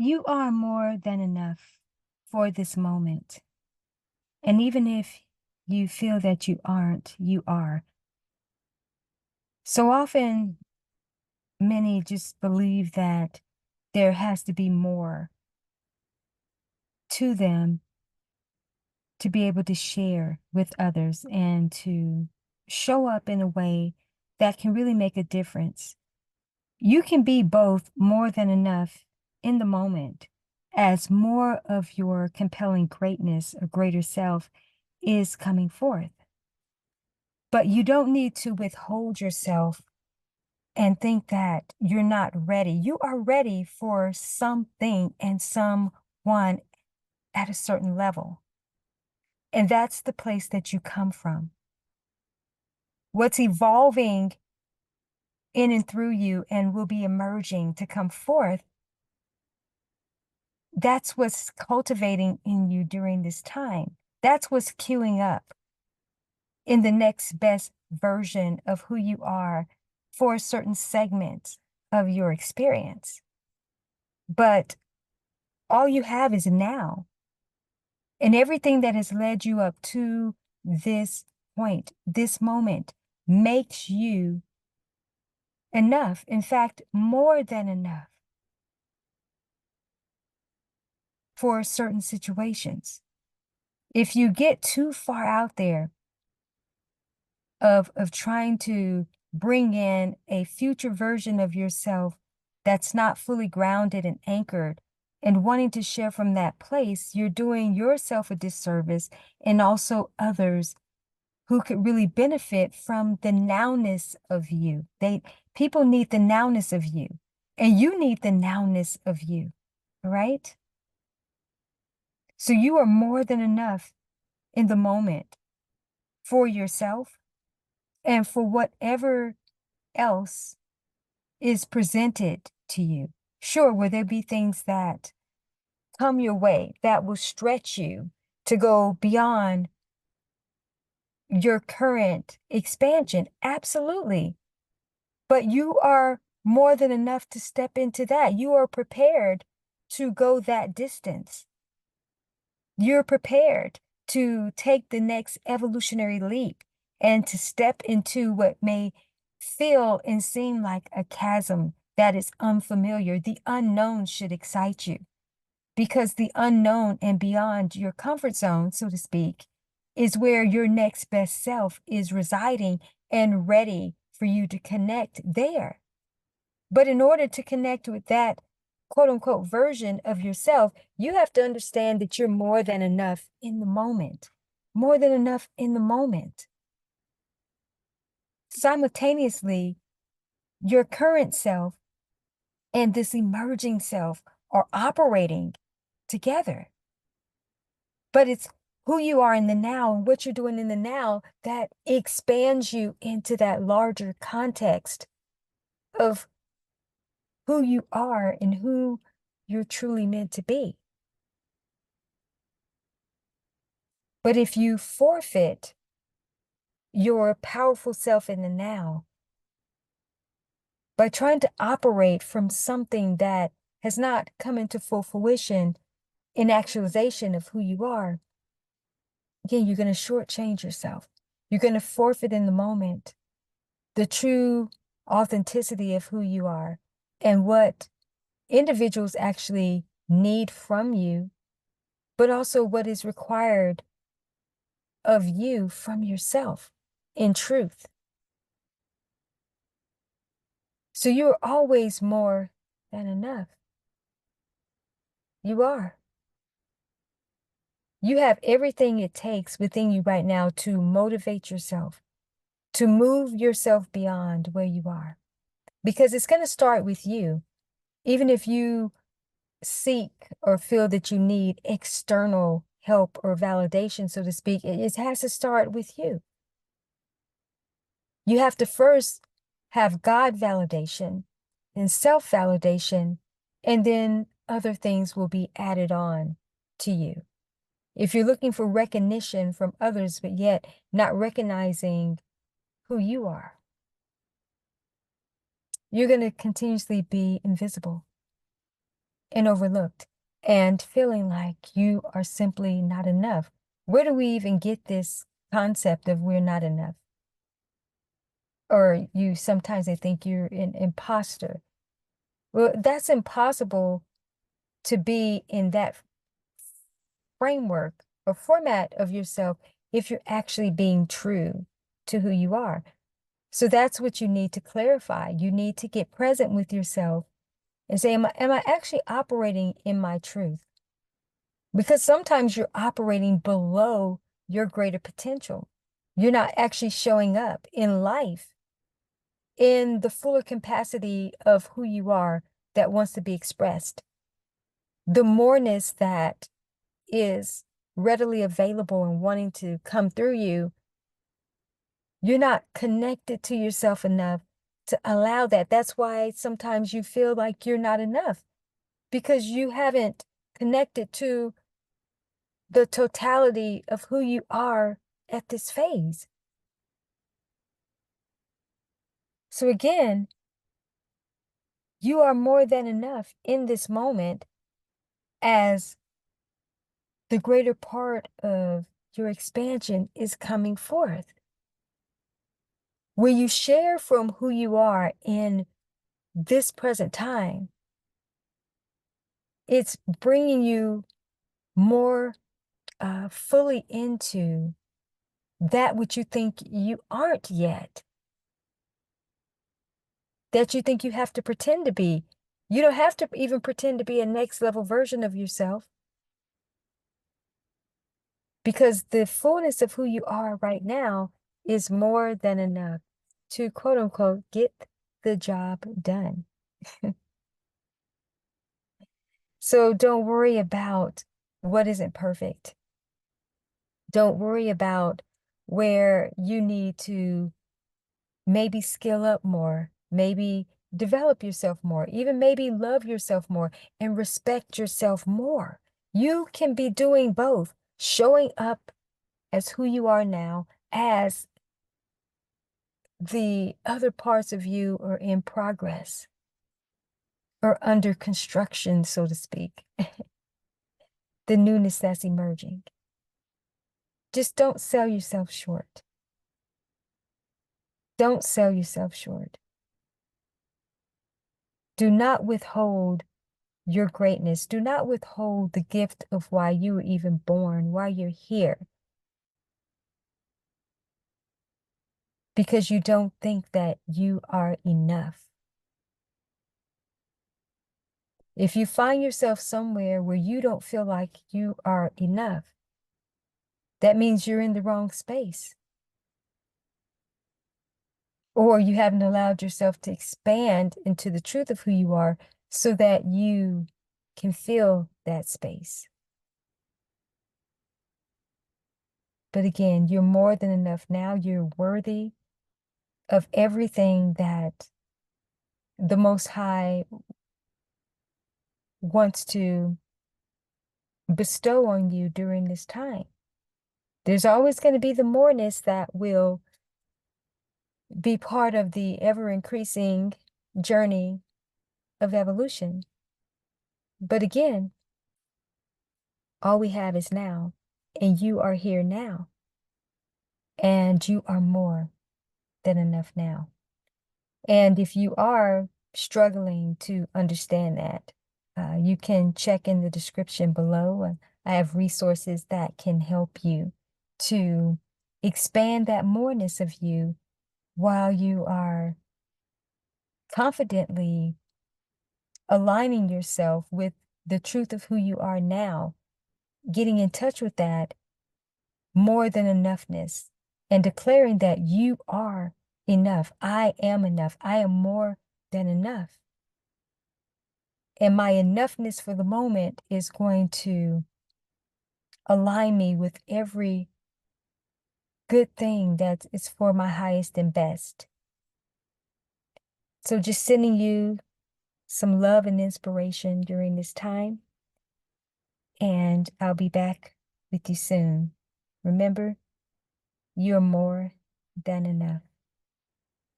You are more than enough for this moment. And even if you feel that you aren't, you are. So often, many just believe that there has to be more to them to be able to share with others and to show up in a way that can really make a difference. You can be both more than enough in the moment as more of your compelling greatness or greater self is coming forth. But you don't need to withhold yourself and think that you're not ready. You are ready for something and someone at a certain level. And that's the place that you come from. What's evolving in and through you and will be emerging to come forth, that's what's cultivating in you during this time. That's what's queuing up in the next best version of who you are for a certain segment of your experience. But all you have is now. And everything that has led you up to this point, this moment, makes you enough. In fact, more than enough for certain situations. If you get too far out there of trying to bring in a future version of yourself that's not fully grounded and anchored and wanting to share from that place, you're doing yourself a disservice and also others who could really benefit from the nowness of you. People need the nowness of you, and you need the nowness of you, right? So you are more than enough in the moment for yourself and for whatever else is presented to you. Sure, will there be things that come your way that will stretch you to go beyond your current expansion? Absolutely. But you are more than enough to step into that. You are prepared to go that distance. You're prepared to take the next evolutionary leap and to step into what may feel and seem like a chasm that is unfamiliar. The unknown should excite you because the unknown and beyond your comfort zone, so to speak, is where your next best self is residing and ready for you to connect there. But in order to connect with that quote unquote version of yourself, you have to understand that you're more than enough in the moment, more than enough in the moment. Simultaneously, your current self and this emerging self are operating together. But it's who you are in the now and what you're doing in the now that expands you into that larger context of who you are and who you're truly meant to be. But if you forfeit your powerful self in the now by trying to operate from something that has not come into full fruition in actualization of who you are, again, you're going to shortchange yourself. You're going to forfeit in the moment the true authenticity of who you are and what individuals actually need from you, but also what is required of you from yourself in truth. So you're always more than enough. You are. You have everything it takes within you right now to motivate yourself, to move yourself beyond where you are. Because it's going to start with you. Even if you seek or feel that you need external help or validation, so to speak, it has to start with you. You have to first have God validation and self-validation, and then other things will be added on to you. If you're looking for recognition from others, but yet not recognizing who you are, you're going to continuously be invisible. and overlooked and feeling like you are simply not enough. Where do we even get this concept of we're not enough? Or sometimes they think you're an imposter. Well, that's impossible to be in that framework or format of yourself if you're actually being true to who you are. So that's what you need to clarify. You need to get present with yourself and say, am I actually operating in my truth? Because sometimes you're operating below your greater potential. You're not actually showing up in life in the fuller capacity of who you are that wants to be expressed. The moreness that is readily available and wanting to come through you, you're not connected to yourself enough to allow that. That's why sometimes you feel like you're not enough, because you haven't connected to the totality of who you are at this phase. So again, you are more than enough in this moment as the greater part of your expansion is coming forth. When you share from who you are in this present time, it's bringing you more fully into that which you think you aren't yet, that you think you have to pretend to be. You don't have to even pretend to be a next level version of yourself, because the fullness of who you are right now is more than enough to quote unquote get the job done. So don't worry about what isn't perfect. Don't worry about where you need to maybe skill up more, maybe develop yourself more, even maybe love yourself more and respect yourself more. You can be doing both, showing up as who you are now, as the other parts of you are in progress or under construction, so to speak, the newness that's emerging. Just don't sell yourself short. Don't sell yourself short. Do not withhold your greatness. Do not withhold the gift of why you were even born, why you're here, because you don't think that you are enough. If you find yourself somewhere where you don't feel like you are enough, that means you're in the wrong space. Or you haven't allowed yourself to expand into the truth of who you are so that you can fill that space. But again, you're more than enough now. You're worthy of everything that the Most High wants to bestow on you during this time. There's always going to be the moreness that will be part of the ever-increasing journey of evolution. But again, all we have is now, and you are here now, and you are more than enough now. And if you are struggling to understand that, you can check in the description below. I have resources that can help you to expand that moreness of you while you are confidently aligning yourself with the truth of who you are now, getting in touch with that more than enoughness and declaring that you are enough. I am enough. I am more than enough. And my enoughness for the moment is going to align me with every good thing that is for my highest and best. So just sending you some love and inspiration during this time. And I'll be back with you soon. Remember, you're more than enough.